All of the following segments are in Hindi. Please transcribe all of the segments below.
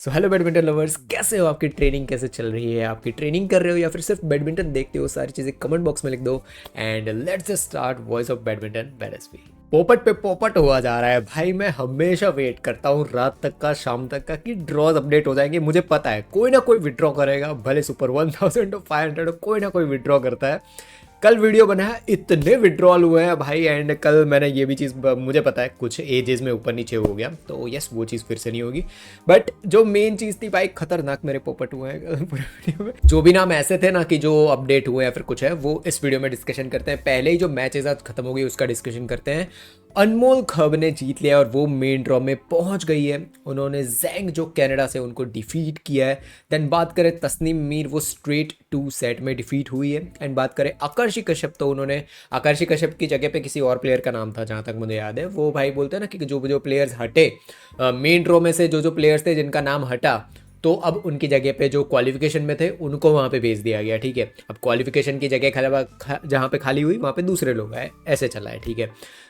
सो हेलो बैडमिंटन लवर्स, कैसे हो? आपकी ट्रेनिंग कैसे चल रही है? आपकी ट्रेनिंग कर रहे हो या फिर सिर्फ बैडमिंटन देखते हो? सारी चीज़ें कमेंट बॉक्स में लिख दो and let's just start voice of badminton BSB। पोपट पे पोपट हुआ जा रहा है भाई। मैं हमेशा वेट करता हूँ रात तक का, शाम तक का, कि ड्रॉज अपडेट हो जाएंगे। मुझे पता है कोई ना कोई विड्रॉ करेगा, भले सुपर 1000 हो 500 हो, कोई ना कोई विड्रॉ करता है। कल वीडियो बना है, इतने विड्रॉल हुए हैं भाई। एंड कल मैंने ये भी चीज़, मुझे पता है कुछ एजेस में ऊपर नीचे हो गया, तो यस वो चीज़ फिर से नहीं होगी। बट जो मेन चीज़ थी भाई, खतरनाक मेरे पोपट हुए हैं कल पूरे वीडियो में। जो भी नाम ऐसे थे ना कि जो अपडेट हुए या फिर कुछ है, वो इस वीडियो में डिस्कशन करते हैं। पहले ही जो मैचेस आज खत्म हो गई उसका डिस्कशन करते हैं। अनमोल खब ने जीत लिया और वो मेन ड्रॉ में पहुंच गई है। उन्होंने जैंग जो कनाडा से, उनको डिफीट किया है। देन बात करें तस्नीम मीर, वो स्ट्रेट 2 सेट में डिफीट हुई है। एंड बात करें आकर्षि कश्यप, तो उन्होंने आकर्षि कश्यप की जगह पे किसी और प्लेयर का नाम था जहाँ तक मुझे याद है। वो भाई बोलते हैं ना कि जो जो प्लेयर्स हटे मेन ड्रॉ में से, जो जो प्लेयर्स थे जिनका नाम हटा, तो अब उनकी जगह पे जो क्वालिफिकेशन में थे उनको वहाँ पे भेज दिया गया। ठीक है, अब क्वालिफिकेशन की जगह जहाँ पे खाली हुई वहाँ पे दूसरे लोग आए, ऐसे चला है। ठीक है,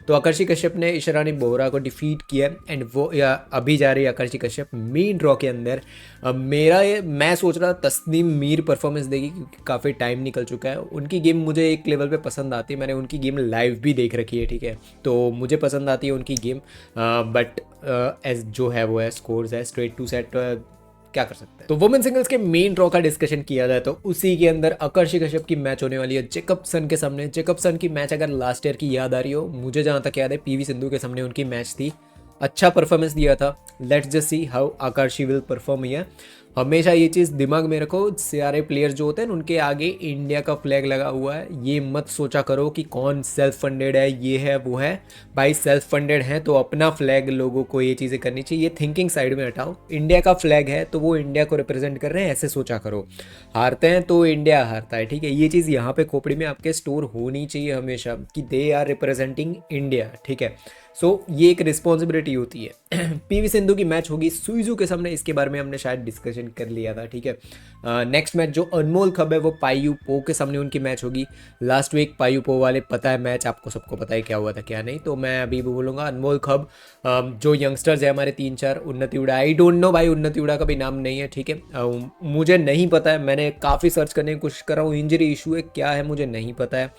तो आकर्षि कश्यप ने ईशारानी बोहरा को डिफीट किया एंड वो या अभी जा रही है आकर्षि कश्यप मेन ड्रॉ के अंदर। मैं सोच रहा था तस्नीम मीर परफॉर्मेंस देगी, क्योंकि काफ़ी टाइम निकल चुका है। उनकी गेम मुझे एक लेवल पे पसंद आती है, मैंने उनकी गेम लाइव भी देख रखी है। ठीक है, तो मुझे पसंद आती है उनकी गेम। बट एज जो है वो है, स्कोर्स है स्ट्रेट 2 सेट, क्या कर सकते हैं। तो वुमेन सिंगल्स के मेन ड्रॉ का डिस्कशन किया जाए तो उसी के अंदर आकर्षि कश्यप की मैच होने वाली है जेकबसन के सामने। जेकबसन की मैच अगर लास्ट ईयर की याद आ रही हो, मुझे जहां तक याद है पीवी सिंधु के सामने उनकी मैच थी, अच्छा परफॉर्मेंस दिया था। Let's just see how Aakarshi will perform here. हमेशा ये चीज़ दिमाग में रखो, सारे प्लेयर्स जो होते हैं उनके आगे इंडिया का फ्लैग लगा हुआ है। ये मत सोचा करो कि कौन सेल्फ फंडेड है, ये है वो है। भाई सेल्फ फंडेड है तो अपना फ्लैग, लोगों को ये चीज़ें करनी चाहिए। ये थिंकिंग साइड में हटाओ। इंडिया का फ्लैग है तो वो इंडिया को रिप्रेजेंट कर रहे हैं, ऐसे सोचा करो। हारते हैं तो इंडिया हारता है। ठीक है, ये चीज़ यहाँ पे खोपड़ी में आपके स्टोर होनी चाहिए हमेशा, कि दे आर रिप्रेजेंटिंग इंडिया। ठीक है, सो ये एक रिस्पॉन्सिबिलिटी होती है। पीवी सिंधु की मैच होगी सुइजू के सामने, इसके बारे में हमने शायद डिस्कशन कर लिया था। ठीक है, नेक्स्ट मैच जो अनमोल खब है वो पायू पो के सामने उनकी मैच होगी। लास्ट वीक पायू पो वाले, पता है मैच आपको सबको पता है क्या हुआ था क्या नहीं, तो मैं अभी भी बोलूँगा अनमोल खब। जो यंगस्टर्स है हमारे 3-4, उन्नति उड़ा, आई डोंट नो भाई, उन्नति उड़ा का भी नाम नहीं है। ठीक है, मुझे नहीं पता है, मैंने काफ़ी सर्च करने की कोशिश कर रहा हूँ। इंजरी इशू है क्या है मुझे नहीं पता है,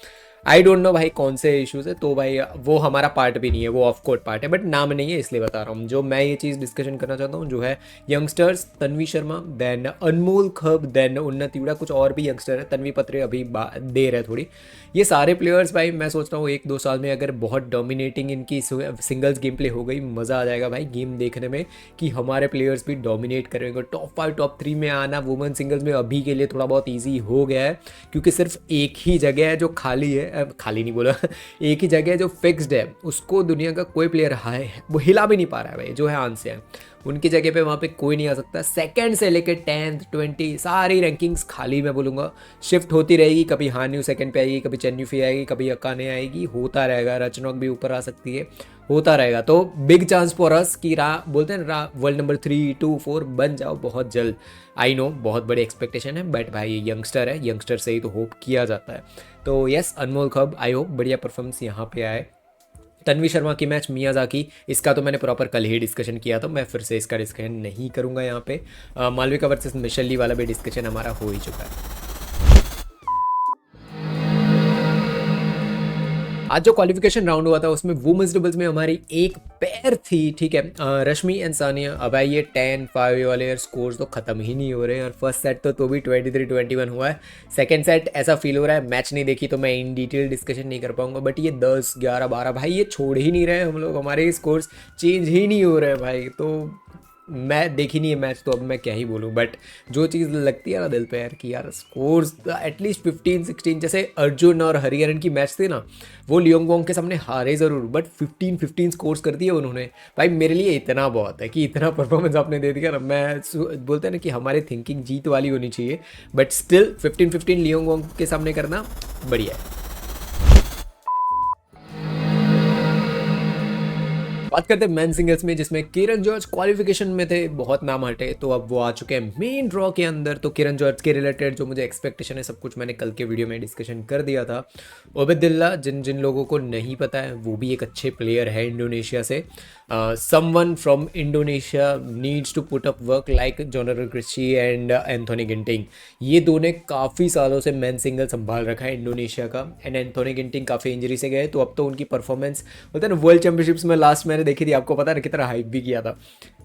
आई डोंट नो भाई कौन से इश्यूज है। तो भाई वो हमारा पार्ट भी नहीं है, वो ऑफ कोर्ट पार्ट है, बट नाम नहीं है इसलिए बता रहा हूँ। जो मैं ये चीज़ डिस्कशन करना चाहता हूँ जो है यंगस्टर्स, तन्वी शर्मा, देन अनमोल खब, देन उन्नति उड़ा, कुछ और भी यंगस्टर है, तन्वी पत्रे अभी देर है थोड़ी। ये सारे प्लेयर्स भाई मैं सोच रहा हूँ 1-2 साल में अगर बहुत डोमिनेटिंग इनकी सिंगल्स गेम प्ले हो गई, मज़ा आ जाएगा भाई गेम देखने में, कि हमारे प्लेयर्स भी डोमिनेट करेंगे। टॉप 5 टॉप 3 में आना वुमेन सिंगल्स में अभी के लिए थोड़ा बहुत ईजी हो गया है, क्योंकि सिर्फ एक ही जगह है जो खाली है, खाली नहीं बोला, एक ही जगह जो फिक्स्ड है, उसको दुनिया का कोई प्लेयर है वो हिला भी नहीं पा रहा है भाई, जो है आंस है। उनकी जगह पे वहाँ पे कोई नहीं आ सकता। सेकंड से लेकर 10th 20 सारी रैंकिंग्स खाली, मैं बोलूँगा शिफ्ट होती रहेगी। कभी हान्यू सेकंड पे आएगी, कभी चेन्यूफी आएगी, कभी अकाने आएगी, होता रहेगा। रचनौक भी ऊपर आ सकती है, होता रहेगा। तो बिग चांस फॉर अस कि बोलते हैं वर्ल्ड नंबर 3, 2, 4 बन जाओ बहुत जल्द। आई नो बहुत बड़ी एक्सपेक्टेशन है, बट भाई ये यंगस्टर है, यंगस्टर से ही तो होप किया जाता है। तो यस अनमोल खब, आई होप बढ़िया परफॉर्मेंस यहाँ पे आए। तन्वी शर्मा की मैच मियाजाकी, इसका तो मैंने प्रॉपर कल ही डिस्कशन किया था, मैं फिर से इसका डिस्कशन नहीं करूँगा यहाँ पे। मालविका वर्सेस मिशेल ली वाला भी डिस्कशन हमारा हो ही चुका है। आज जो क्वालिफिकेशन राउंड हुआ था उसमें वुमेन्स डबल्स में हमारी एक पेयर थी। ठीक है, रश्मि एंड सानिया। अब भाई ये 10-5 वाले स्कोर्स तो खत्म ही नहीं हो रहे हैं, और फर्स्ट सेट तो भी 23-21 हुआ है। सेकंड सेट ऐसा फील हो रहा है, मैच नहीं देखी तो मैं इन डिटेल डिस्कशन नहीं कर पाऊंगा, बट ये 10-11-12 भाई ये छोड़ ही नहीं रहे हम लोग, हमारे स्कोर्स चेंज ही नहीं हो रहे हैं भाई। तो मैं देखी नहीं है मैच, तो अब मैं क्या ही बोलूँ, बट जो चीज़ लगती है ना दिल पे यार, कि यार स्कोर्स एटलीस्ट 15-16, जैसे अर्जुन और हरिहरन की मैच थी ना, वो लियोंगोंग के सामने हारे ज़रूर, बट 15-15 स्कोर्स कर दिए उन्होंने। भाई मेरे लिए इतना बहुत है कि इतना परफॉर्मेंस आपने दे दिया ना। मैं बोलते हैं ना कि हमारी थिंकिंग जीत वाली होनी चाहिए, बट स्टिल 15-15 लियोंगोंग के सामने करना बढ़िया है। बात करते हैं मेन सिंगल्स में, जिसमें किरण जॉर्ज क्वालिफिकेशन में थे, बहुत नाम हटे, तो अब वो आ चुके हैं मेन ड्रॉ के अंदर। तो किरण जॉर्ज के रिलेटेड जो मुझे एक्सपेक्टेशन है सब कुछ मैंने कल के वीडियो में डिस्कशन कर दिया था। ओबेदिल्ला, जिन जिन लोगों को नहीं पता है, वो भी एक अच्छे प्लेयर है इंडोनेशिया से। someone from Indonesia needs to put up work like Jonathan Christie and Anthony Ginting. ये दोनों ने काफ़ी सालों से मैन सिंगल संभाल रखा है इंडोनेशिया का, एंड एंथोनी गिंटिंग काफ़ी इंजरी से गए, तो अब तो उनकी परफॉर्मेंस होता है ना, वर्ल्ड चैंपियनशिप्स में लास्ट मैंने देखी थी, आपको पता है कितना हाइप भी किया था,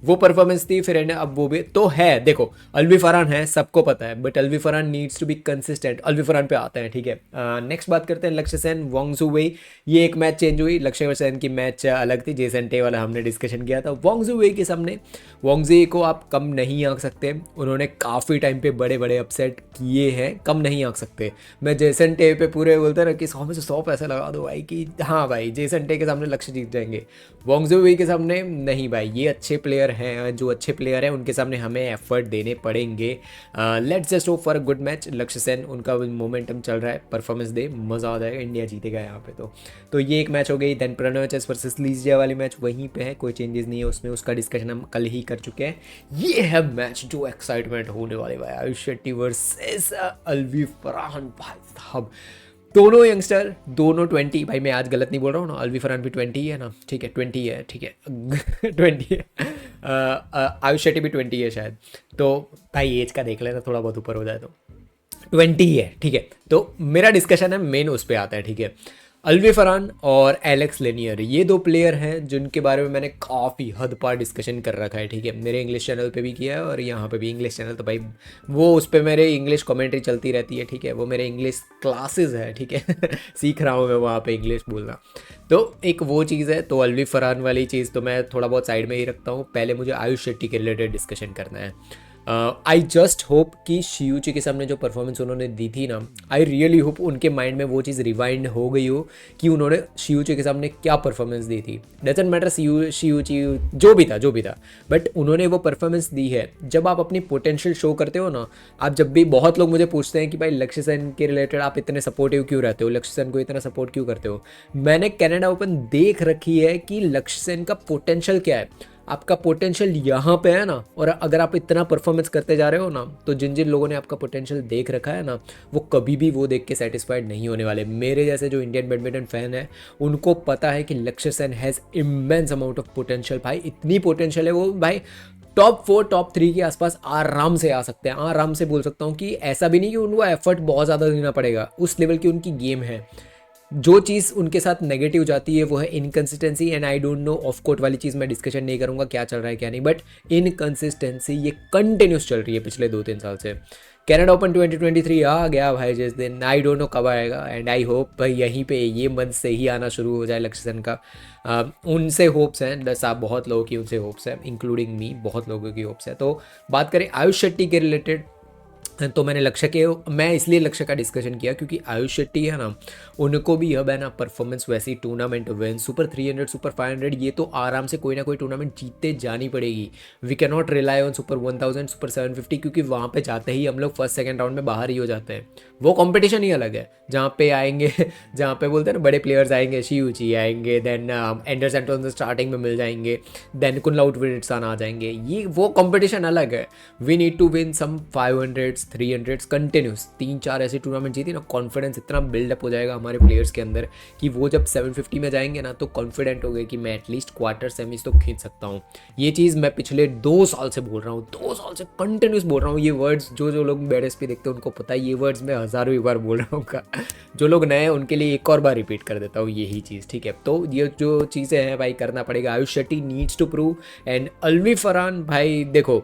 वो परफॉर्मेंस थी। फिर अब वो भी तो है, देखो अलवी फरहान है, सबको पता है, but Alwi Farhan needs to be consistent. Alwi Farhan पे आते हैं, ठीक है। नेक्स्ट बात करते हैं लक्ष्य सेन वांगजू वेई। ये एक मैच चेंज हुई, लक्ष्य सेन की मैच अलग थी, जेसन टे वाला हमने डिस्कशन किया था। वांगजू वेई के सामने वांगजू को आप कम नहीं आंक सकते, उन्होंने काफ़ी टाइम पे बड़े बड़े अपसेट किए हैं, कम नहीं आंक सकते। मैं जेसन टे पे पूरे बोलते ना कि 100 में से 100 पैसे लगा दो भाई, कि हाँ भाई जेसन टे के सामने लक्ष्य जीत जाएंगे, वांगजू वेई के सामने नहीं भाई। ये अच्छे प्लेयर हैं, जो अच्छे प्लेयर हैं उनके सामने हमें एफर्ट देने पड़ेंगे। Let's just hope for a good match. लक्ष्य सेन उनका मोमेंटम चल रहा है, परफॉर्मेंस दे, मज़ा आ जाएगा, इंडिया जीतेगा यहाँ पे। तो ये एक मैच हो गई। देन प्रणव चेस वर्सेस लीजिया वाली मैच वहीं पे है, कोई चेंजेस नहीं है उसमें, उसका डिस्कशन हम कल ही कर चुके हैं। ये है मैच जो एक्साइटमेंट होने वाले भाई, आयुष शेट्टी वर्सेस अलवी फरहान। भाई साहब दोनों यंगस्टर, दोनों 20, भाई मैं आज गलत नहीं बोल रहा हूँ ना, अलवी फरहान भी 20 है ना, ठीक है 20 है, ठीक है 20 है। आयुष शेट्टी भी 20 है शायद, तो भाई एज का देख लेना, थोड़ा बहुत ऊपर हो जाए तो 20 है, ठीक है। तो मेरा डिस्कशन है मेन उस पर आता है, ठीक है। अलवी फरहान और एलेक्स लेनियर, ये दो प्लेयर हैं जिनके बारे में मैंने काफ़ी हद पार डिस्कशन कर रखा है, ठीक है। मेरे इंग्लिश चैनल पे भी किया है और यहाँ पे भी इंग्लिश चैनल, तो भाई वो उस पर मेरे इंग्लिश कमेंट्री चलती रहती है, ठीक है। वो मेरे इंग्लिश क्लासेस है, ठीक है सीख रहा हूँ मैं वहाँ पे इंग्लिश बोलना। तो एक वो चीज़ है, तो अलवी फरहान वाली चीज़ तो मैं थोड़ा बहुत साइड में ही रखता हूँ। पहले मुझे आयुष शेट्टी के रिलेटेड डिस्कशन करना है। आई जस्ट होप कि शियूची के सामने जो परफॉर्मेंस उन्होंने दी थी ना, आई रियली होप उनके माइंड में वो चीज़ रिवाइंड हो गई हो कि उन्होंने शियूची के सामने क्या परफॉर्मेंस दी थी। डजंट मैटर शियूची जो भी था, बट उन्होंने वो परफॉर्मेंस दी है। जब आप अपनी पोटेंशियल शो करते हो ना, आप जब भी, बहुत लोग मुझे पूछते हैं कि भाई लक्ष्य सेन के रिलेटेड आप इतने सपोर्टिव क्यों रहते हो, लक्ष्य सेन को इतना सपोर्ट क्यों करते हो। मैंने कनाडा ओपन देख रखी है कि लक्ष्य सेन का पोटेंशियल क्या है। आपका पोटेंशियल यहाँ पे है ना, और अगर आप इतना परफॉर्मेंस करते जा रहे हो ना, तो जिन जिन लोगों ने आपका पोटेंशियल देख रखा है ना, वो कभी भी वो देख के सेटिस्फाइड नहीं होने वाले। मेरे जैसे जो इंडियन बैडमिंटन फैन है, उनको पता है कि लक्ष्य Sen has immense amount of potential. भाई इतनी पोटेंशियल है वो, भाई टॉप 4 टॉप 3 के आसपास आराम से आ सकते हैं, आराम से बोल सकता हूँ कि ऐसा भी नहीं कि उनको एफर्ट बहुत ज़्यादा देना पड़ेगा, उस लेवल की उनकी गेम है। जो चीज़ उनके साथ नेगेटिव जाती है वो है inconsistency, and I don't know of court वाली चीज़ मैं डिस्कशन नहीं करूँगा क्या चल रहा है क्या नहीं, बट इनकन्सिस्टेंसी ये कंटिन्यूस चल रही है पिछले 2-3 साल से। कनाडा ओपन 2023 आ गया भाई जिस दिन, आई डोंट नो कब आएगा, एंड आई होप भाई यहीं पे ये मंथ से ही आना शुरू हो जाए लक्ष्य सेन का। उनसे होप्स हैं, साहब बहुत लोगों की उनसे होप्स है, इंक्लूडिंग मी, बहुत लोगों की होप्स है। तो बात करें आयुष शेट्टी के रिलेटेड, तो मैंने मैं इसलिए लक्ष्य का डिस्कशन किया क्योंकि आयुष शेट्टी है ना, उनको भी अब है ना परफॉर्मेंस वैसी टूर्नामेंट विन, सुपर 300 सुपर 500, ये तो आराम से कोई ना कोई टूर्नामेंट जीतते जानी पड़ेगी। We can not rely on super 1000 super 750, क्योंकि वहाँ पे जाते ही हम लोग फर्स्ट सेकंड राउंड में बाहर ही हो जाते हैं। वो कंपटीशन ही अलग है, जहाँ पे आएंगे जहाँ पे बोलते हैं ना बड़े प्लेयर्स आएंगे, शियूची आएंगे, देन एंडर सेंटोन स्टार्टिंग में मिल जाएंगे, देन कुनलाउट विनिट्सन आ जाएंगे, ये वो कंपटीशन अलग है। We need to win some 500 300 continuous, 3-4 ऐसी टूर्नामेंट जीती ना, कॉन्फिडेंस इतना बिल्डअप हो जाएगा हमारे प्लेयर्स के अंदर कि वो जब 750 में जाएंगे ना, तो कॉन्फिडेंट हो गए कि मैं एटलीस्ट क्वार्टर सेमीज तो खींच सकता हूँ। ये चीज़ मैं पिछले 2 साल से बोल रहा हूँ, 2 साल से कंटिन्यूस बोल रहा हूँ। ये वर्ड्स जो लोग बेड एस पे देखते हैं उनको पता है, ये वर्ड्स मैं हज़ारों बार बोल रहा हूँ। जो लोग नए हैं उनके लिए एक और बार रिपीट कर देता हूँ यही चीज़, ठीक है। तो ये जो चीज़ें हैं भाई करना पड़ेगा। Ayush Shetty needs to prove, and Alwi Farhan भाई देखो,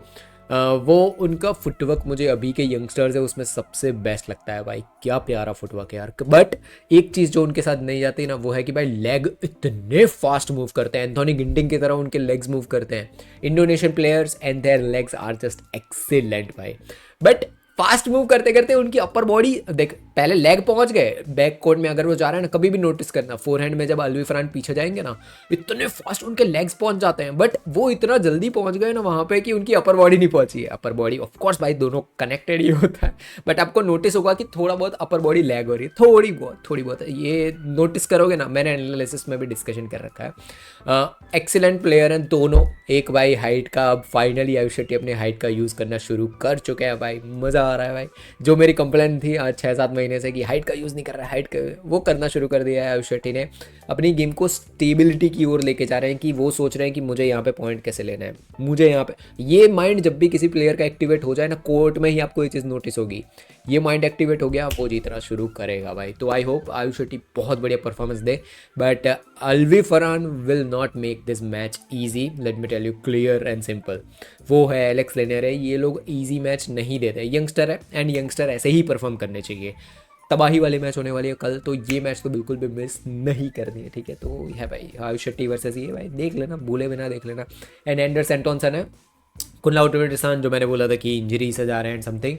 वो उनका फुटवर्क मुझे अभी के यंगस्टर्स है उसमें सबसे बेस्ट लगता है भाई, क्या प्यारा फुटवर्क है यार। बट एक चीज़ जो उनके साथ नहीं जाती ना, वो है कि भाई लेग इतने फास्ट मूव करते हैं, एंथोनी गिंटिंग की तरह उनके लेग्स मूव करते हैं Indonesian players, and their legs are just excellent भाई। बट फास्ट मूव करते करते उनकी अपर बॉडी देख, पहले लेग पहुंच गए बैक कोर्ट में, अगर वो जा रहे हैं ना, कभी भी नोटिस करना फोरहैंड में जब अलवी फरहान पीछे जाएंगे ना, इतने फास्ट उनके लेग्स पहुंच जाते हैं, बट वो इतना जल्दी पहुंच गए ना वहां पे कि उनकी अपर बॉडी नहीं पहुंची है। अपर बॉडी ऑफ कोर्स भाई दोनों कनेक्टेड ही होता है, बट आपको नोटिस होगा कि थोड़ा बहुत अपर बॉडी लैग हो रही है, थोड़ी बहुत ये नोटिस करोगे ना, मैंने एनालिसिस में भी डिस्कशन कर रखा है। एक्सीलेंट प्लेयर हैं दोनों। एक भाई हाइट का, अब फाइनली आयुष शेट्टी अपने हाइट का यूज़ करना शुरू कर चुके हैं भाई, मज़ा आ रहा है भाई। जो मेरी कंप्लेंट थी आज 6-7 महीने महीने से कि हाइट का यूज़ नहीं कर रहा है, हाइट का वो करना शुरू कर दिया है। आयुष शेट्टी ने अपनी गेम को स्टेबिलिटी की ओर लेके जा रहे हैं कि वो सोच रहे हैं कि मुझे यहाँ पे पॉइंट कैसे लेना है, मुझे यहाँ पे ये माइंड जब भी किसी प्लेयर का एक्टिवेट हो जाए ना, कोर्ट में ही आपको ये चीज़ नोटिस होगी, ये माइंड एक्टिवेट हो गया वो जीतना शुरू करेगा भाई। तो आई होप आयुष शेट्टी बहुत बढ़िया परफॉर्मेंस दे, but Alwi Farhan will not make this match easy, let me tell you clear and simple. वो है एलेक्स लेनर है, ये लोग ईजी मैच नहीं देते, यंगस्टर है एंड यंगस्टर ऐसे ही परफॉर्म करने चाहिए। तबाही वाले मैच होने वाली है कल, तो ये मैच तो बिल्कुल भी मिस नहीं करनी है, ठीक है। तो है भाई आयुष शेट्टी वर्सेस ये भाई, देख लेना, भूले बिना देख लेना। एंड एंडर सेंटोनसन है, कुनलाउटवेटिसान जो मैंने बोला था कि इंजरी से जा रहे हैं एंड समथिंग,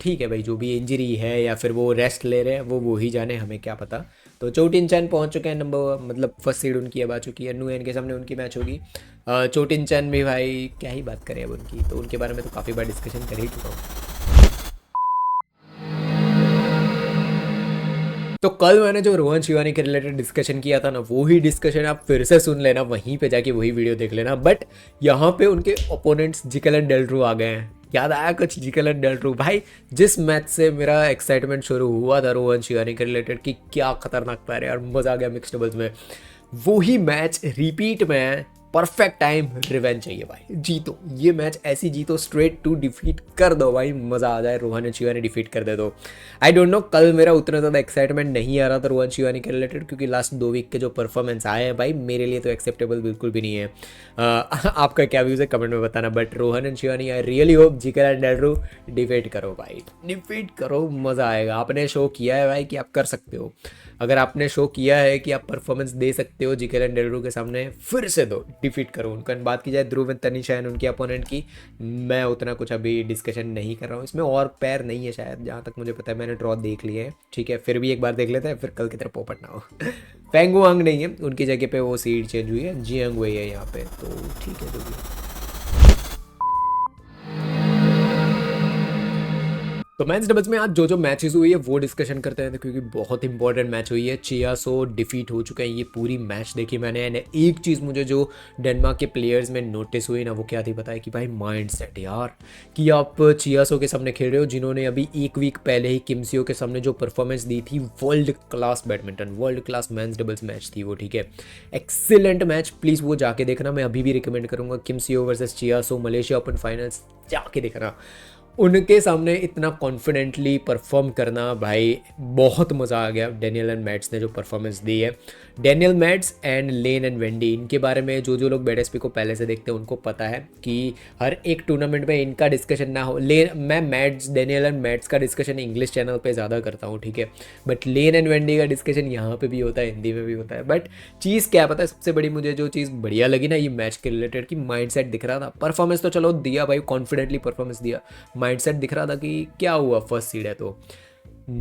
ठीक है भाई, जो भी इंजरी है या फिर वो रेस्ट ले रहे हैं वो ही जाने, हमें क्या पता। तो चोटिन चैन पहुंच चुके हैं नंबर, मतलब फर्स्ट सीड उनकी अब आ चुकी है, नुएन के सामने उनकी मैच होगी। चोटिन चैन भी भाई क्या ही बात करें अब उनकी, तो उनके बारे में तो काफ़ी बार डिस्कशन कर ही चुका हूँ। तो कल मैंने जो रोहन शिवानी के रिलेटेड डिस्कशन किया था ना, वो ही डिस्कशन आप फिर से सुन लेना, वहीं पे जाके वही वीडियो देख लेना। बट यहाँ पे उनके ओपोनेंट्स जिकेल एंड डेल्ट्रू आ गए हैं, याद आया कुछ जिकेल एंड डेल्ट्रू भाई। जिस मैच से मेरा एक्साइटमेंट शुरू हुआ था रोहन शिवानी के रिलेटेड कि क्या खतरनाक प्लेयर है यार, मज़ा आ गया मिक्स्ड डबल्स में, वही मैच रिपीट में परफेक्ट टाइम रिवेंज चाहिए भाई, जीतो ये मैच, ऐसी जीतो स्ट्रेट टू डिफीट कर दो भाई, मज़ा आ जाए, रोहन शिवानी डिफीट कर दे दो। आई डोंट नो, कल मेरा उतना ज़्यादा एक्साइटमेंट नहीं आ रहा था रोहन शिवानी के रिलेटेड, क्योंकि लास्ट 2 वीक के जो परफॉर्मेंस आए हैं भाई मेरे लिए तो एक्सेप्टेबल बिल्कुल भी नहीं है। आपका क्या व्यूज़ है कमेंट में बताना। But Rohan and Shivani I really hope जिकेल एंड डेल्ट्रू डिफीट करो भाई, डिफीट करो, मज़ा आएगा। आपने शो किया है भाई कि आप कर सकते हो, अगर आपने शो किया है कि आप परफॉर्मेंस दे सकते हो जिकेल एंड डेल्ट्रू के सामने, फिर से दो, डिफीट करो उनका। बात की जाए ध्रुव एंड तनिषा एंड उनके अपोनेंट की, मैं उतना कुछ अभी डिस्कशन नहीं कर रहा हूँ इसमें, और पैर नहीं है शायद, जहाँ तक मुझे पता है, मैंने ड्रॉ देख लिए हैं, ठीक है। फिर भी एक बार देख लेते हैं, फिर कल की तरह पोपट ना हो। फेंगू वांग नहीं है, उनकी जगह पे वो सीड चेंज हुई है, जियांग वही है यहाँ पे, तो ठीक है जो भी। तो मेंस डबल्स में आज जो मैचेस हुई है वो डिस्कशन करते हैं, क्योंकि बहुत इंपॉर्टेंट मैच हुई है। चियासो डिफीट हो चुके हैं, ये पूरी मैच देखी मैंने। एंड एक चीज़ मुझे जो डेनमार्क के प्लेयर्स में नोटिस हुई ना, वो क्या थी पता है, कि भाई माइंड सेट यार, कि आप चियासो के सामने खेल रहे हो जिन्होंने अभी 1 वीक पहले ही किमसियो के सामने जो परफॉर्मेंस दी थी, world class badminton, world class men's doubles match थी वो, ठीक है, एक्सीलेंट मैच। प्लीज़ वो जाके देखना, मैं अभी भी रिकमेंड करूँगा, किमसियो वर्सेस चियासो मलेशिया ओपन फाइनल्स, जाके देखना। उनके सामने इतना कॉन्फिडेंटली परफॉर्म करना भाई, बहुत मज़ा आ गया। डेनियल एंड मैट्स ने जो परफॉर्मेंस दी है, Daniel mats and lane and Wendy, इनके बारे में जो लोग बेडएसपी को पहले से देखते हैं उनको पता है कि हर एक टूर्नामेंट में इनका डिस्कशन ना हो। मैं मैट्स, डेनियल एंड मैट्स का डिस्कशन इंग्लिश चैनल पे ज़्यादा करता हूँ, ठीक है, बट लेन एंड वेंडी का डिस्कशन यहाँ पे भी होता है, हिंदी में भी होता है। बट चीज़ क्या पता है, सबसे बड़ी मुझे जो चीज़ बढ़िया लगी ना ये मैच के रिलेटेड, कि माइंड सेट दिख रहा था। परफॉर्मेंस तो चलो दिया भाई, कॉन्फिडेंटली परफॉर्मेंस दिया, माइंडसेट दिख रहा था कि क्या हुआ, फर्स्ट सीड है। तो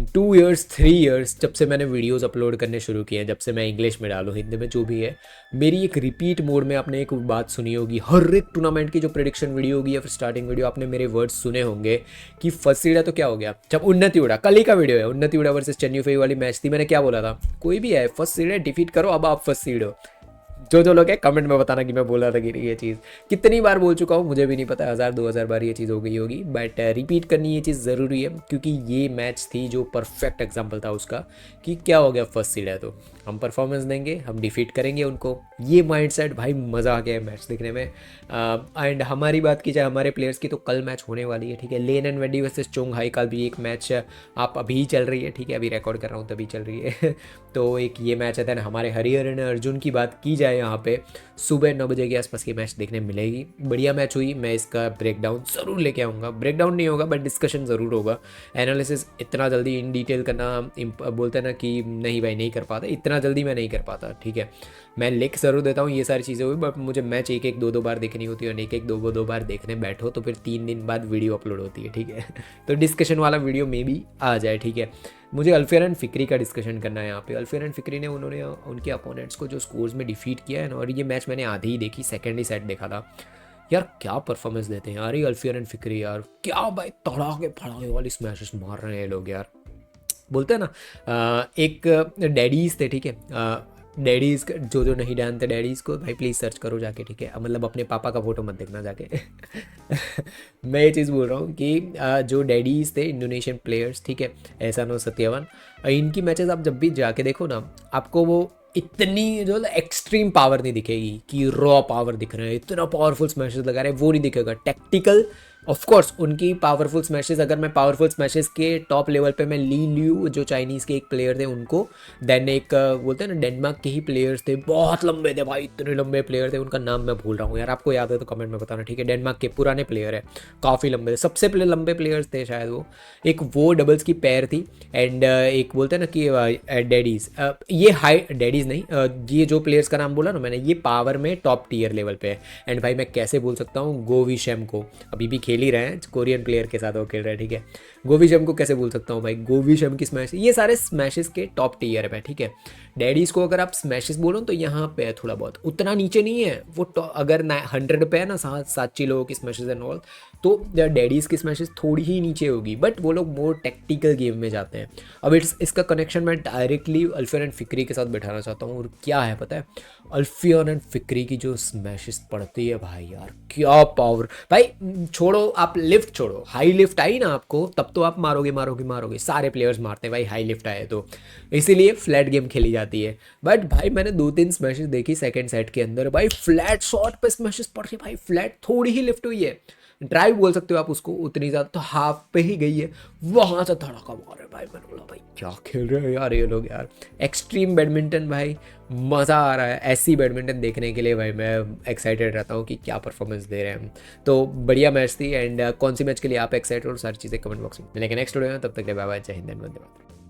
2 ईयर्स 3 ईयर्स जब से मैंने वीडियोस अपलोड करने शुरू किए हैं, जब से मैं इंग्लिश में डालूँ, हिंदी में जो भी है, मेरी एक रिपीट मोड में आपने एक बात सुनी होगी, हर एक टूर्नामेंट की जो प्रेडिक्शन वीडियो होगी या फिर स्टार्टिंग वीडियो, आपने मेरे वर्ड्स सुने होंगे कि फर्स्ट सीड है तो क्या हो गया। जब उन्नति उड़ा, कल ही का वीडियो है, उन्नति उड़ा वर्सेस चेन्नई वाली मैच थी, मैंने क्या बोला था, कोई भी है फर्स्ट सीड है, डिफीट करो, अब आप फर्स्ट सीड हो। जो लोग है कमेंट में बताना कि मैं बोला था कि ये चीज़ कितनी बार बोल चुका हूँ, मुझे भी नहीं पता, 1000-2000 बार ये चीज़ हो गई होगी, बट रिपीट करनी ये चीज़ ज़रूरी है, क्योंकि ये मैच थी जो परफेक्ट एग्जांपल था उसका, कि क्या हो गया, फर्स्ट सीड है तो हम परफॉर्मेंस देंगे, हम डिफीट करेंगे उनको। ये माइंडसेट भाई, मज़ा आ गया है मैच देखने में। एंड हमारी बात की जाए हमारे प्लेयर्स की, तो कल मैच होने वाली है, ठीक है, लेन एंड वेंडी वर्सेस चोंग हाई, कल भी एक मैच आप अभी चल रही है, ठीक है, अभी रिकॉर्ड कर रहा हूँ तभी चल रही है। तो एक ये मैच है। देन हमारे हरिहरन अर्जुन की बात की जाए, यहाँ पे सुबह 9 बजे के आसपास ये मैच देखने मिलेगी। बढ़िया मैच हुई, मैं इसका ब्रेकडाउन ज़रूर लेके आऊँगा, ब्रेकडाउन नहीं होगा बट डिस्कशन ज़रूर होगा। एनालिसिस इतना जल्दी इन डिटेल करना बोलते हैं ना कि नहीं भाई नहीं कर पाता, इतना जल्दी मैं नहीं कर पाता, ठीक है, मैं लिख ज़रूर देता हूँ ये सारी चीज़ें हुई, बट मुझे मैच एक एक 2-2 बार देखनी होती है, और एक एक 2-2 बार देखने बैठो तो फिर 3 दिन बाद वीडियो अपलोड होती है, ठीक है। तो डिस्कशन वाला वीडियो में भी आ जाए, ठीक है। मुझे अल्फियरन फिक्री का डिस्कशन करना है यहाँ पे। अल्फियरन फिक्री ने उन्होंने उनके अपोनेंट्स को जो स्कोर्स में डिफीट किया है ना, और ये मैच मैंने आधी ही देखी, सेकेंड ही सेट देखा था यार, क्या परफॉर्मेंस देते हैं यार ये अल्फियरन फिक्री यार, क्या भाई तड़ाके फड़ाके वाली स्मैशेस मार रहे हैं ये लोग यार। बोलते हैं ना एक डैडीज थे, ठीक है, डैडीज जो नहीं जानते डैडीज को भाई प्लीज़ सर्च करो जाके, ठीक है, मतलब अपने पापा का फोटो मत देखना जाके। मैं ये चीज़ बोल रहा हूँ कि जो डैडीज थे इंडोनेशियन प्लेयर्स, ठीक है, एहसानो सत्यावन, इनकी मैचेस आप जब भी जाके देखो ना, आपको वो इतनी जो एक्सट्रीम पावर नहीं दिखेगी कि रॉ पावर दिख रहे हैं, इतना पावरफुल स्मैशेस लगा रहे हैं, वो नहीं दिखेगा। टेक्टिकल ऑफ कोर्स उनकी पावरफुल स्मैशेस, अगर मैं पावरफुल स्मैशेस के टॉप लेवल पे मैं ली लियू जो चाइनीज़ के एक प्लेयर थे उनको, देन एक बोलते हैं ना डेनमार्क के ही प्लेयर्स थे, बहुत लंबे थे भाई, इतने लंबे प्लेयर थे, उनका नाम मैं भूल रहा हूँ यार, आपको याद है तो कमेंट में बताना, ठीक है। डेनमार्क के पुराने प्लेयर है, काफ़ी लंबे थे, सबसे पहले लंबे प्लेयर्स थे शायद वो, एक वो डबल्स की पैर थी, एंड एक बोलते हैं ना कि डैडीज़, ये हाई डैडीज़ नहीं, ये जो प्लेयर्स का नाम बोला ना मैंने, ये पावर में टॉप टीयर लेवल पे है। एंड भाई मैं कैसे भूल सकता हूँ गोवी शेम को, अभी भी खेल ही रहे हैं, कोरियन प्लेयर के साथ वो खेल रहे हैं, ठीक है। गोवी शेम को कैसे भूल सकता हूँ भाई, गोवी शेम की स्मैश, ये सारे स्मैशेस के टॉप टीयर पे, ठीक है। डैडीज़ को अगर आप स्मैशेस बोलो तो यहाँ पे है थोड़ा बहुत, उतना नीचे नहीं है वो, अगर 100 पे है ना 7 लोगों की स्मैशेस एंड ऑल, तो डैडीज़ की स्मैशेस थोड़ी ही नीचे होगी, बट वो लोग मोर टेक्टिकल गेम में जाते हैं। अब इसका कनेक्शन मैं डायरेक्टली अल्फियन एंड फिक्री के साथ बैठाना चाहता हूँ, और क्या है पता है, अल्फियन एंड फिक्री की जो स्मैशेस पड़ती है भाई यार, क्या पावर भाई, छोड़ो आप लिफ्ट छोड़ो, हाई लिफ्ट आई ना आपको तब तो आप मारोगे मारोगे मारोगे, सारे प्लेयर्स मारते हैं भाई हाई लिफ्ट आए तो, इसीलिए फ्लैट गेम खेली जाती है। बट भाई मैंने 2-3 स्मैशेस देखी सेकंड सेट के अंदर भाई, फ्लैट शॉट पे स्मैशेस पड़ रही भाई, फ्लैट थोड़ी ही लिफ्ट हुई है, ड्राइव बोल सकते हो आप उसको, उतनी ज़्यादा तो हाफ पे ही गई है, वहाँ से धड़ाका मार है भाई, मैंने बोला भाई क्या खेल रहे हो यार ये लोग यार, एक्सट्रीम बैडमिंटन भाई, मज़ा आ रहा है ऐसी बैडमिंटन देखने के लिए भाई, मैं एक्साइटेड रहता हूँ कि क्या परफॉर्मेंस दे रहे हैं हम। तो बढ़िया मैच थी, एंड कौन सी मैच के लिए आप एक्साइटेड हो, सारी चीज़ें कमेंट बॉक्स में मिलेंगे नेक्स्ट वीडियो में, तब तक के लिए बाय बाय, जय हिंद, वंदे मातरम।